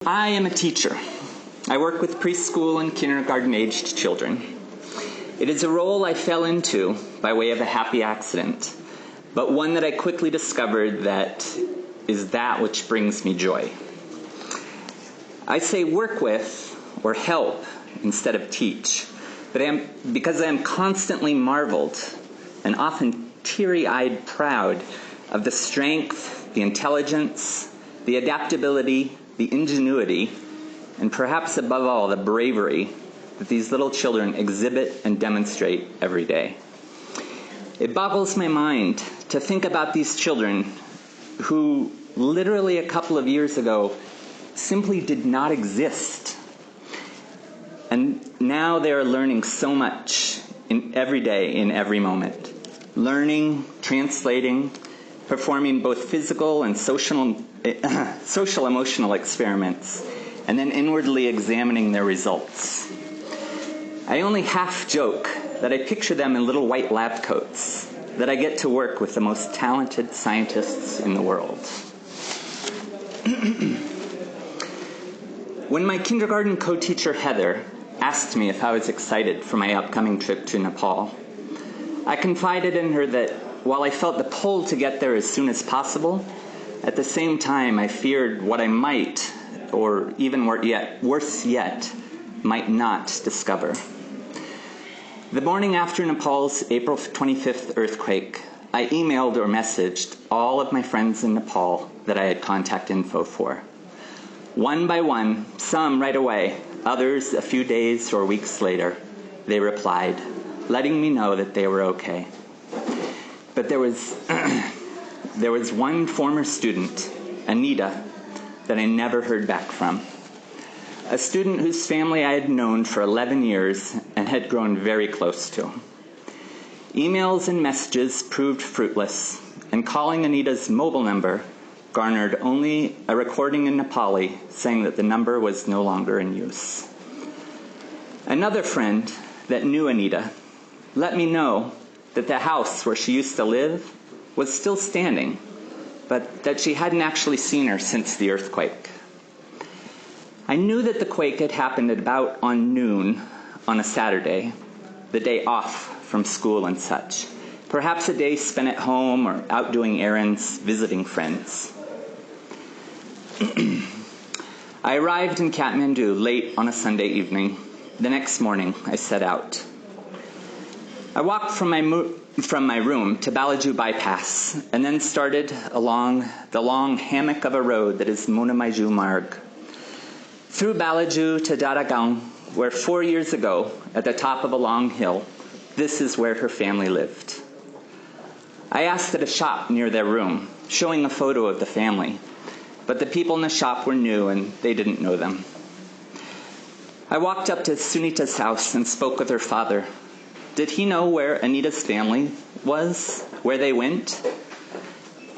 I am a teacher. I work with preschool and kindergarten-aged children. It is a role I fell into by way of a happy accident, but one that I quickly discovered that is that which brings me joy. I say work with or help instead of teach, because I am constantly marveled and often teary-eyed proud of the strength, the intelligence, the adaptability, the ingenuity, and perhaps above all, the bravery that these little children exhibit and demonstrate every day. It boggles my mind to think about these children who literally a couple of years ago simply did not exist. And now they are learning so much every day, in every moment. Learning, translating, performing both physical and social-emotional experiments, and then inwardly examining their results. I only half joke that I picture them in little white lab coats, that I get to work with the most talented scientists in the world. When my kindergarten co-teacher Heather asked me if I was excited for my upcoming trip to Nepal, I confided in her that while I felt the pull to get there as soon as possible, at the same time I feared what I might, or even worse yet, might not discover. The morning after Nepal's April 25th earthquake, I emailed or messaged all of my friends in Nepal that I had contact info for. One by one, some right away, others a few days or weeks later, they replied, letting me know that they were okay. But there was one former student, Anita, that I never heard back from. A student whose family I had known for 11 years and had grown very close to. Emails and messages proved fruitless, and calling Anita's mobile number garnered only a recording in Nepali saying that the number was no longer in use. Another friend that knew Anita let me know that the house where she used to live was still standing, but that she hadn't actually seen her since the earthquake. I knew that the quake had happened at about on noon on a Saturday, the day off from school and such, perhaps a day spent at home or out doing errands, visiting friends. I arrived in Kathmandu late on a Sunday evening. The next morning, I set out. I walked from my room to Balaju Bypass and then started along the long hammock of a road that is Monamaiju Marg. Through Balaju to Daragang, where 4 years ago, at the top of a long hill, this is where her family lived. I asked at a shop near their room, showing a photo of the family, but the people in the shop were new and they didn't know them. I walked up to Sunita's house and spoke with her father. Did he know where Anita's family was, where they went?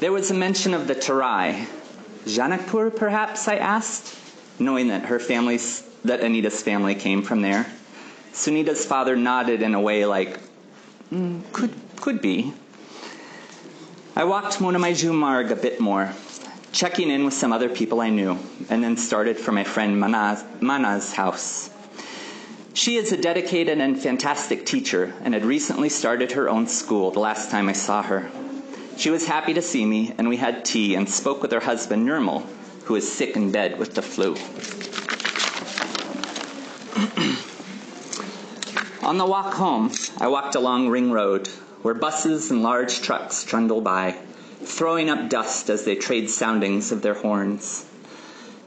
There was a mention of the Tarai. Janakpur, perhaps, I asked, knowing that Anita's family came from there. Sunita's father nodded in a way like, could be. I walked Monamaiju Marg a bit more, checking in with some other people I knew, and then started for my friend Mana's house. She is a dedicated and fantastic teacher and had recently started her own school the last time I saw her. She was happy to see me, and we had tea and spoke with her husband, Nirmal, who is sick in bed with the flu. On the walk home, I walked along Ring Road, where buses and large trucks trundle by, throwing up dust as they trade soundings of their horns.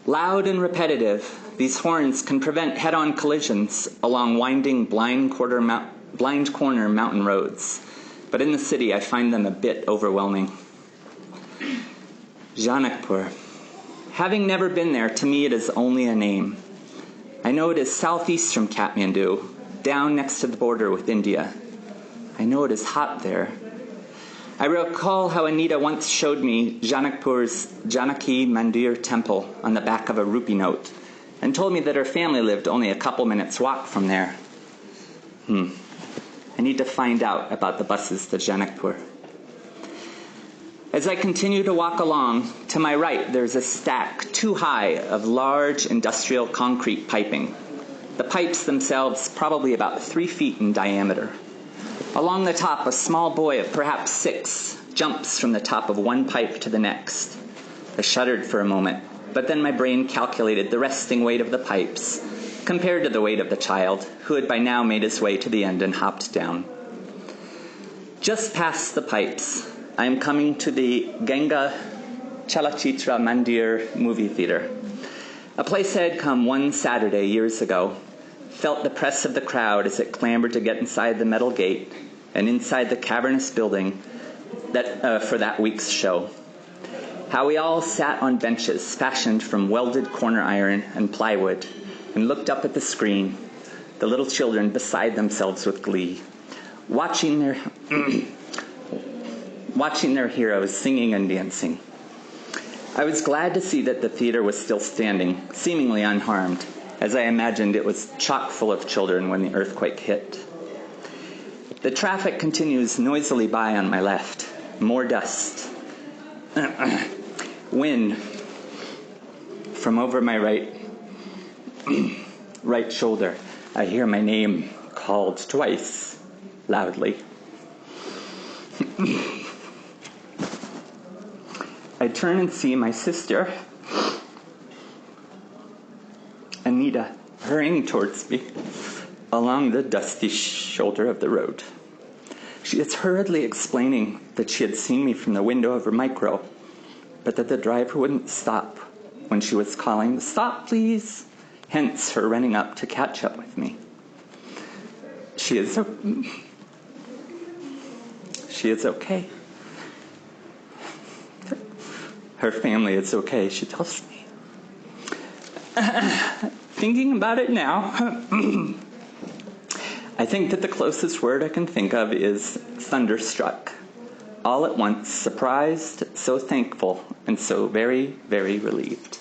Loud and repetitive, these horns can prevent head-on collisions along winding blind corner mountain roads, but in the city I find them a bit overwhelming. Janakpur. Having never been there, to me it is only a name. I know it is southeast from Kathmandu, down next to the border with India. I know it is hot there. I recall how Anita once showed me Janakpur's Janaki Mandir temple on the back of a rupee note and told me that her family lived only a couple minutes' walk from there. I need to find out about the buses to Janakpur. As I continue to walk along, to my right there's a stack too high of large industrial concrete piping. The pipes themselves probably about 3 feet in diameter. Along the top, a small boy of perhaps 6 jumps from the top of one pipe to the next. I shuddered for a moment, but then my brain calculated the resting weight of the pipes compared to the weight of the child, who had by now made his way to the end and hopped down. Just past the pipes, I am coming to the Ganga Chalachitra Mandir movie theater, a place I had come one Saturday years ago, felt the press of the crowd as it clambered to get inside the metal gate and inside the cavernous building for that week's show. How we all sat on benches fashioned from welded corner iron and plywood and looked up at the screen, the little children beside themselves with glee, watching their heroes singing and dancing. I was glad to see that the theater was still standing, seemingly unharmed, as I imagined it was chock full of children when the earthquake hit. The traffic continues noisily by on my left. More dust. Wind from over my right shoulder. I hear my name called twice, loudly. I turn and see my sister, Anita, hurrying towards me along the dusty shoulder of the road. She is hurriedly explaining that she had seen me from the window of her micro, but that the driver wouldn't stop when she was calling, "Stop, please," hence her running up to catch up with me. She is okay. Her family is okay, she tells me. Thinking about it now, I think that the closest word I can think of is thunderstruck. All at once, surprised, so thankful, and so very, very relieved.